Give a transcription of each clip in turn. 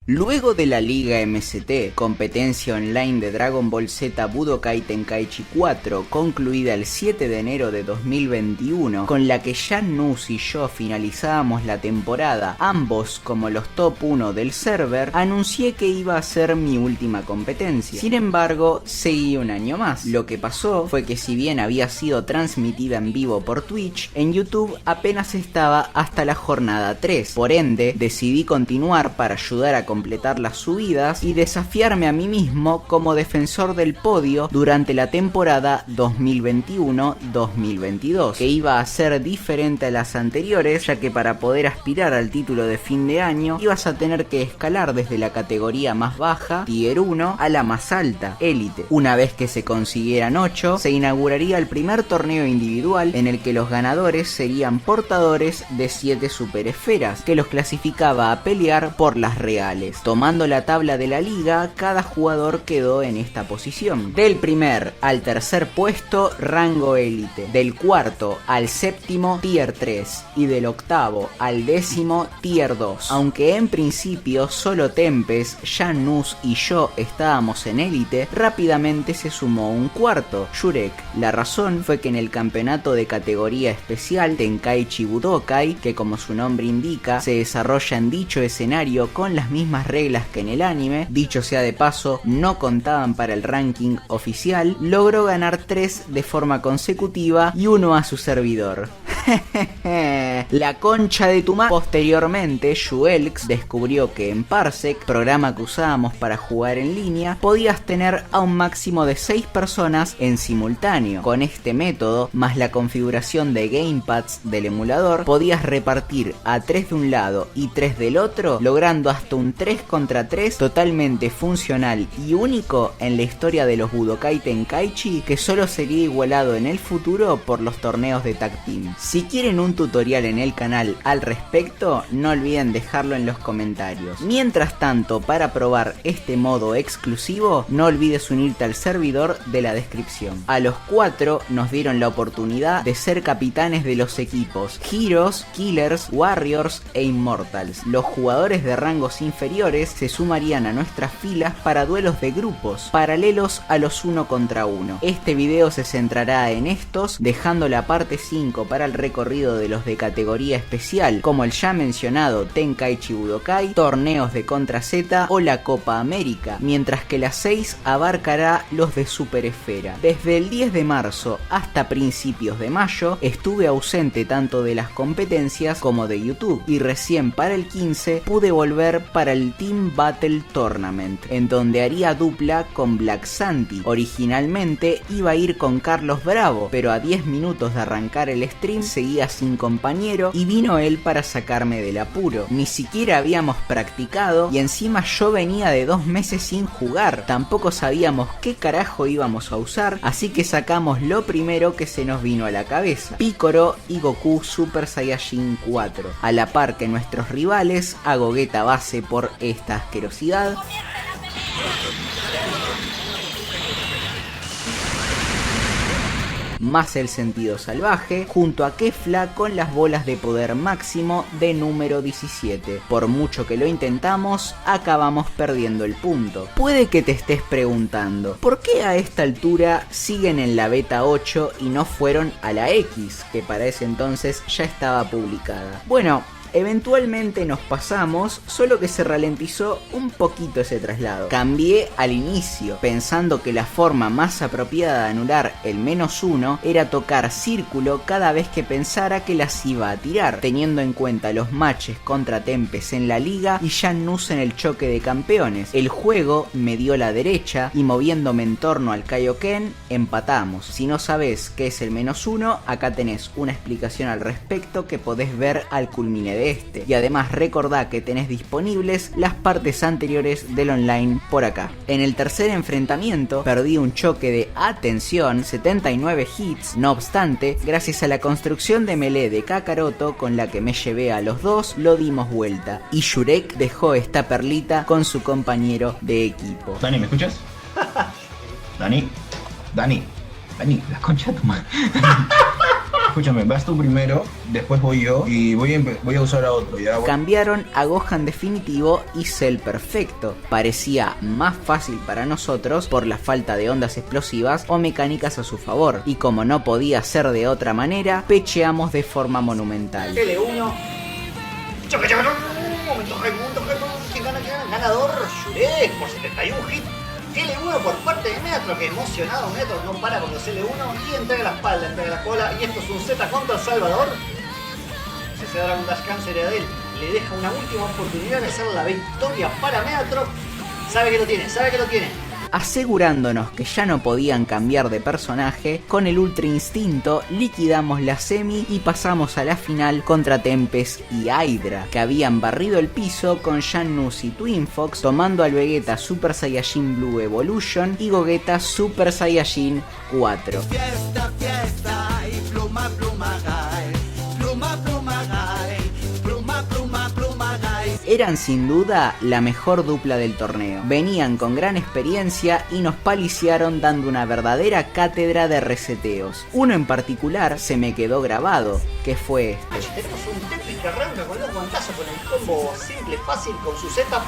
Luego de la Liga MST, competencia online de Dragon Ball Z Budokai Tenkaichi 4, concluida el 7 de enero de 2021, con la que Jan Nus y yo finalizábamos la temporada, ambos como los top 1 del server, anuncié que iba a ser mi última competencia. Sin embargo, seguí un año más. Lo que pasó fue que si bien había sido transmitida en vivo por Twitch, en YouTube apenas estaba hasta la jornada 3. Por ende, decidí continuar para ayudar a completar las subidas y desafiarme a mí mismo como defensor del podio durante la temporada 2021-2022, que iba a ser diferente a las anteriores, ya que para poder aspirar al título de fin de año ibas a tener que escalar desde la categoría más baja, Tier 1, a la más alta, Élite. Una vez que se consiguieran 8, se inauguraría el primer torneo individual en el que los ganadores serían portadores de 7 superesferas, que los clasificaba a pelear por las reales. Tomando la tabla de la liga, cada jugador quedó en esta posición. Del primer al tercer puesto, rango élite. Del cuarto al séptimo, tier 3. Y del octavo al décimo, tier 2. Aunque en principio solo Tempest, Jan Nus y yo estábamos en élite, rápidamente se sumó un cuarto, Shurek. La razón fue que en el campeonato de categoría especial Tenkaichi Budokai, que como su nombre indica, se desarrolla en dicho escenario con las mismas reglas que en el anime, dicho sea de paso, no contaban para el ranking oficial, logró ganar 3 de forma consecutiva y 1 a su servidor. La concha de tu madre. Posteriormente, Juelx descubrió que en Parsec, programa que usábamos para jugar en línea, podías tener a un máximo de 6 personas en simultáneo. Con este método, más la configuración de gamepads del emulador, podías repartir a 3 de un lado y 3 del otro, logrando hasta un 3 contra 3 totalmente funcional y único en la historia de los Budokai Tenkaichi, que solo sería igualado en el futuro por los torneos de Tag Team. Si quieren un tutorial en el canal al respecto, no olviden dejarlo en los comentarios. Mientras tanto, para probar este modo exclusivo, no olvides unirte al servidor de la descripción. A los 4 nos dieron la oportunidad de ser capitanes de los equipos Heroes, Killers, Warriors e Immortals. Los jugadores de rangos inferiores se sumarían a nuestras filas para duelos de grupos, paralelos a los 1 contra 1. Este video se centrará en estos, dejando la parte 5 para el recorrido de los de categoría especial, como el ya mencionado Tenkaichi Budokai, torneos de Contra Z o la Copa América, mientras que la 6 abarcará los de Super Esfera. Desde el 10 de marzo hasta principios de mayo estuve ausente tanto de las competencias como de YouTube, y recién para el 15 pude volver para el Team Battle Tournament, en donde haría dupla con Black Santi. Originalmente iba a ir con Carlos Bravo, pero a 10 minutos de arrancar el stream seguía sin compañero y vino él para sacarme del apuro. Ni siquiera habíamos practicado y encima yo venía de 2 meses sin jugar. Tampoco sabíamos qué carajo íbamos a usar, así que sacamos lo primero que se nos vino a la cabeza: Piccolo y Goku Super Saiyajin 4. A la par que nuestros rivales, a Gogeta base por esta asquerosidad, más el sentido salvaje, junto a Kefla con las bolas de poder máximo de número 17. Por mucho que lo intentamos, acabamos perdiendo el punto. Puede que te estés preguntando, ¿por qué a esta altura siguen en la beta 8 y no fueron a la X, que para ese entonces ya estaba publicada? Bueno, eventualmente nos pasamos, solo que se ralentizó un poquito ese traslado. Cambié al inicio, pensando que la forma más apropiada de anular el -1 era tocar círculo cada vez que pensara que las iba a tirar, teniendo en cuenta los matches contra Tempest en la liga y Jan Nus en el choque de campeones. El juego me dio la derecha y moviéndome en torno al Kaioken, empatamos. Si no sabes qué es el -1, acá tenés una explicación al respecto que podés ver al culmine de este, y además recordá que tenés disponibles las partes anteriores del online por acá. En el tercer enfrentamiento perdí un choque de, atención, 79 hits. No obstante, gracias a la construcción de melee de Kakaroto con la que me llevé a los dos, lo dimos vuelta y Shurek dejó esta perlita con su compañero de equipo. Dani, ¿me escuchas? Dani, la concha de tu madre. Escúchame, vas tú primero, después voy yo y voy a usar a otro, ¿ya? Cambiaron a Gohan definitivo y Cell perfecto. Parecía más fácil para nosotros por la falta de ondas explosivas o mecánicas a su favor. Y como no podía ser de otra manera, pecheamos de forma monumental. L1. Momento ¿quién gana? Ganador Shurek por 71 hits. L1 por parte de Megatron, que emocionado Megatron no para con los L1 y entrega la espalda, entrega la cola. Y esto es un Z contra El Salvador. Si se da un Dash Cancer a él, le deja una última oportunidad de hacer la victoria para Megatron. Sabe que lo tiene. Asegurándonos que ya no podían cambiar de personaje, con el Ultra Instinto liquidamos la semi y pasamos a la final contra Tempest y Hydra, que habían barrido el piso con Janus y Twin Fox, tomando al Vegeta Super Saiyajin Blue Evolution y Gogeta Super Saiyajin 4. Fiesta, fiesta y pluma, pluma, gay. Pluma, pluma, gay. Pluma, pluma, pluma, gay. Eran sin duda la mejor dupla del torneo. Venían con gran experiencia y nos paliciaron dando una verdadera cátedra de reseteos. Uno en particular se me quedó grabado, que fue este. Tenemos un Tempest que arranca con los guantazos con el combo simple, fácil, con su setup.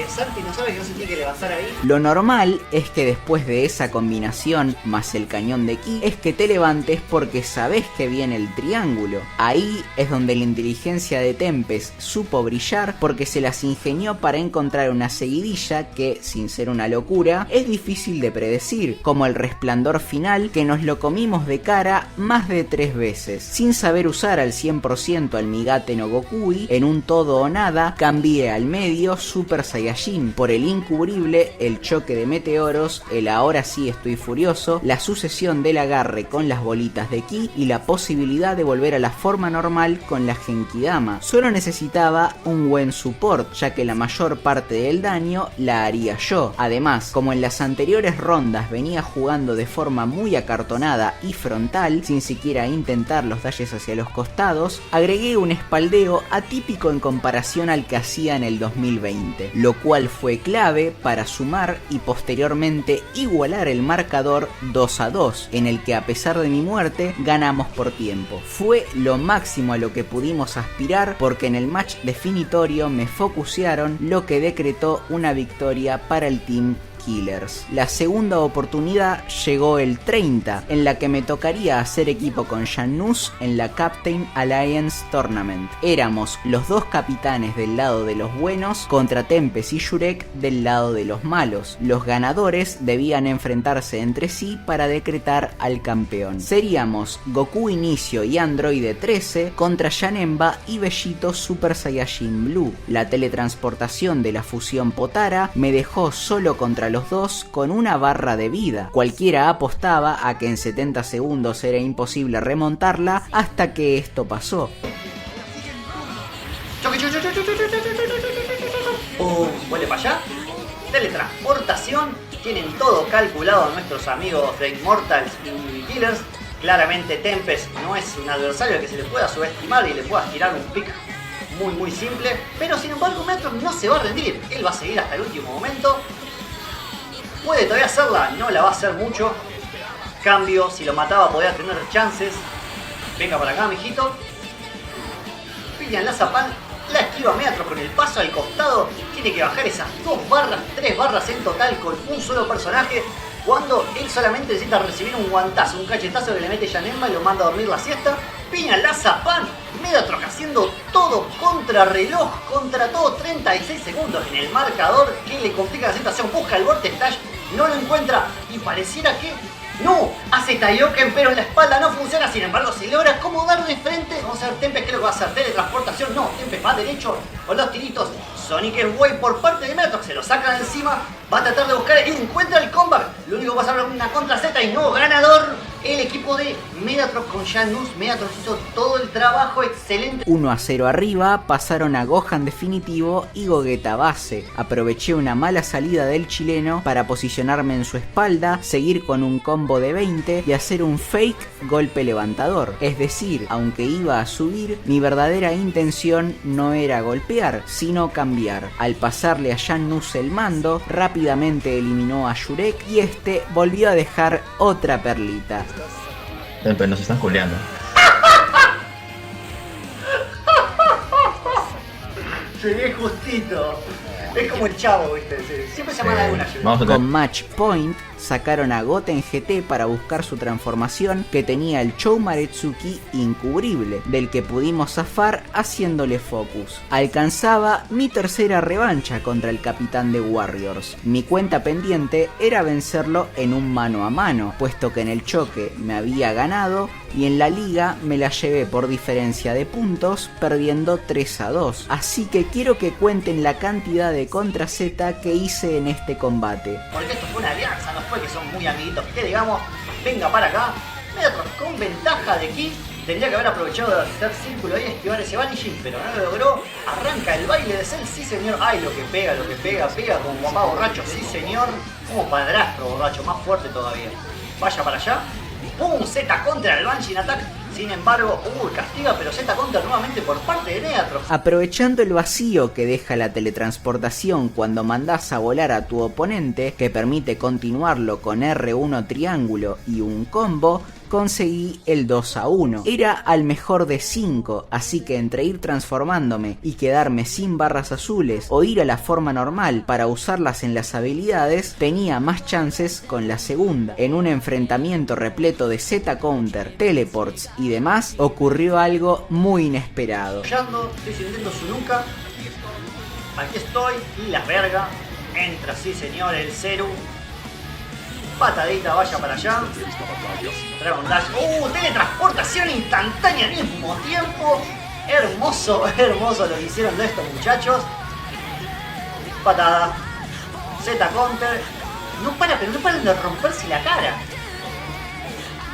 Santi no sabe que no se tiene que levantar ahí. Lo normal es que después de esa combinación más el cañón de ki, es que te levantes porque sabés que viene el triángulo. Ahí es donde la inteligencia de Tempest supo brillar porque se las ingenió para encontrar una seguidilla que, sin ser una locura, es difícil de predecir, como el resplandor final que nos lo comimos de cara más de 3 veces. Sin saber usar al 100% al Migate no Gokui, en un todo o nada, cambié al medio Super Saiyajin por el incubrible, el choque de meteoros, el ahora sí estoy furioso, la sucesión del agarre con las bolitas de ki y la posibilidad de volver a la forma normal con la Genkidama. Solo necesitaba un buen support, ya que la mayor parte del daño la haría yo. Además, como en las anteriores rondas venía jugando de forma muy acartonada y frontal, sin siquiera intentar los dashes hacia los costados, agregué un espaldeo atípico en comparación al que hacía en el 2020. Lo cual fue clave para sumar y posteriormente igualar el marcador 2-2, en el que a pesar de mi muerte ganamos por tiempo. Fue lo máximo a lo que pudimos aspirar porque en el match definitorio me focusearon, lo que decretó una victoria para el team Killers. La segunda oportunidad llegó el 30, en la que me tocaría hacer equipo con Janus en la Captain Alliance Tournament. Éramos los dos capitanes del lado de los buenos contra Tempest y Shurek del lado de los malos. Los ganadores debían enfrentarse entre sí para decretar al campeón. Seríamos Goku Inicio y Androide 13 contra Janemba y Bellito Super Saiyajin Blue. La teletransportación de la fusión Potara me dejó solo contra los dos con una barra de vida. Cualquiera apostaba a que en 70 segundos era imposible remontarla hasta que esto pasó. Vuelve para allá. Teletransportación. Tienen todo calculado nuestros amigos de Immortals y Killers. Claramente Tempest no es un adversario que se le pueda subestimar y le pueda tirar un pick muy simple. Pero sin embargo Megatron no se va a rendir. Él va a seguir hasta el último momento. Puede todavía hacerla, no la va a hacer mucho. Cambio, si lo mataba podía tener chances. Venga para acá, mijito. Pillan la Zapan, la esquiva Megatron con el paso al costado. Tiene que bajar esas 2 barras, 3 barras en total con un solo personaje. Cuando él solamente necesita recibir un guantazo, un cachetazo que le mete Janemba y lo manda a dormir la siesta. Pillan la Zapan, Megatron haciendo todo contra reloj, contra todo, 36 segundos en el marcador, que le complica la situación. Busca el Vortex Dash, no lo encuentra y pareciera que no, hace Taioken pero en la espalda no funciona. Sin embargo se logra acomodar de frente. Vamos a ver Tempest, ¿qué es lo que va a hacer? Teletransportación, no, Tempest va derecho con los tiritos. Sonic Wave por parte de Megatron, se lo saca de encima, va a tratar de buscar y encuentra el comeback. Lo único que va a hacer es una contra Z y no, ganador el equipo de Megatron con Janus. Megatron hizo todo el trabajo excelente. 1-0 arriba, pasaron a Gohan definitivo y Gogeta base. Aproveché una mala salida del chileno para posicionarme en su espalda, seguir con un combo de 20 y hacer un fake golpe levantador. Es decir, aunque iba a subir, mi verdadera intención no era golpear, sino cambiar. Al pasarle a Janus el mando, rápidamente eliminó a Shurek y este volvió a dejar otra perlita. Pero nos están culeando. Llegué justito. Es como el Chavo, ¿viste? Siempre se llaman alguna lluvia. Vamos a Con Match Point sacaron a Goten GT para buscar su transformación que tenía el Chou Maretsuki incubrible, del que pudimos zafar haciéndole focus. Alcanzaba mi tercera revancha contra el capitán de Warriors. Mi cuenta pendiente era vencerlo en un mano a mano, puesto que en el choque me había ganado y en la liga me la llevé por diferencia de puntos, perdiendo 3-2. Así que quiero que cuenten la cantidad de contra Z que hice en este combate. Porque esto fue una alianza, no fue que son muy amiguitos. Que digamos, venga para acá. Megatron con ventaja de Ki tendría que haber aprovechado de hacer círculo y esquivar ese vanishing, pero no lo logró. Arranca el baile de Cell, sí señor. Ay, lo que pega, pega como papá borracho, sí señor. Como padrastro borracho, más fuerte todavía. Vaya para allá. ¡Pum! Z contra el Banshee Attack. Sin embargo, castiga, pero Z counter nuevamente por parte de Megatron. Aprovechando el vacío que deja la teletransportación cuando mandás a volar a tu oponente, que permite continuarlo con R1 triángulo y un combo, conseguí el 2-1. Era al mejor de 5, así que entre ir transformándome y quedarme sin barras azules o ir a la forma normal para usarlas en las habilidades, tenía más chances con la segunda. En un enfrentamiento repleto de Z-counter, teleports y demás, ocurrió algo muy inesperado. Estoy sintiendo su nuca. Aquí estoy y la verga. Entra, sí señor, el Zeru. Patadita, vaya para allá. Dragon Dash. Teletransportación instantánea al mismo tiempo. Hermoso, hermoso lo que hicieron de estos muchachos. Patada. Z counter. No paran de romperse la cara.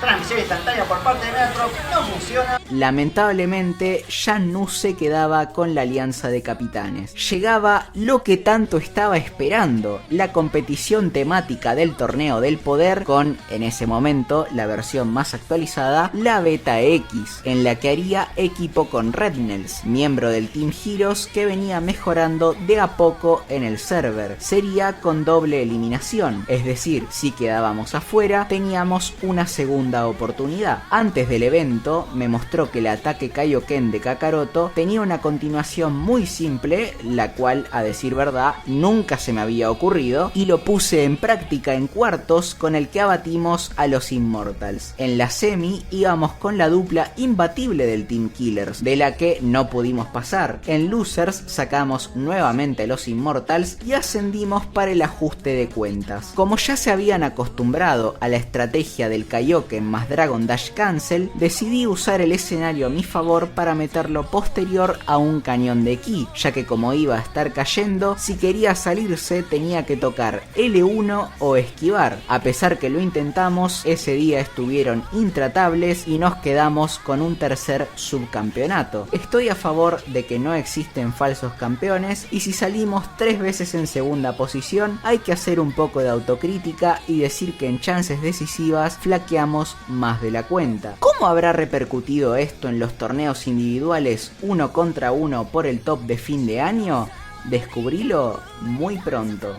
Transmisión instantánea por parte de Megatron, no funciona. Lamentablemente ya no se quedaba con la alianza de capitanes. Llegaba lo que tanto estaba esperando, la competición temática del torneo del poder con, en ese momento, la versión más actualizada, la Beta X, en la que haría equipo con Rednels, miembro del Team Heroes que venía mejorando de a poco en el server. Sería con doble eliminación, es decir, si quedábamos afuera, teníamos una segunda oportunidad. Antes del evento me mostró que el ataque Kaioken de Kakaroto tenía una continuación muy simple, la cual, a decir verdad, nunca se me había ocurrido, y lo puse en práctica en cuartos con el que abatimos a los Immortals. En la semi íbamos con la dupla imbatible del Team Killers, de la que no pudimos pasar. En Losers sacamos nuevamente a los Immortals y ascendimos para el ajuste de cuentas. Como ya se habían acostumbrado a la estrategia del Kaioken más Dragon Dash Cancel, decidí usar el escenario a mi favor para meterlo posterior a un cañón de ki, ya que como iba a estar cayendo, si quería salirse tenía que tocar L1 o esquivar. A pesar que lo intentamos, ese día estuvieron intratables y nos quedamos con un tercer subcampeonato. Estoy a favor de que no existen falsos campeones y si salimos 3 veces en segunda posición hay que hacer un poco de autocrítica y decir que en chances decisivas flaqueamos más de la cuenta. ¿Cómo habrá repercutido esto en los torneos individuales 1 contra 1 por el top de fin de año? Descubrilo muy pronto.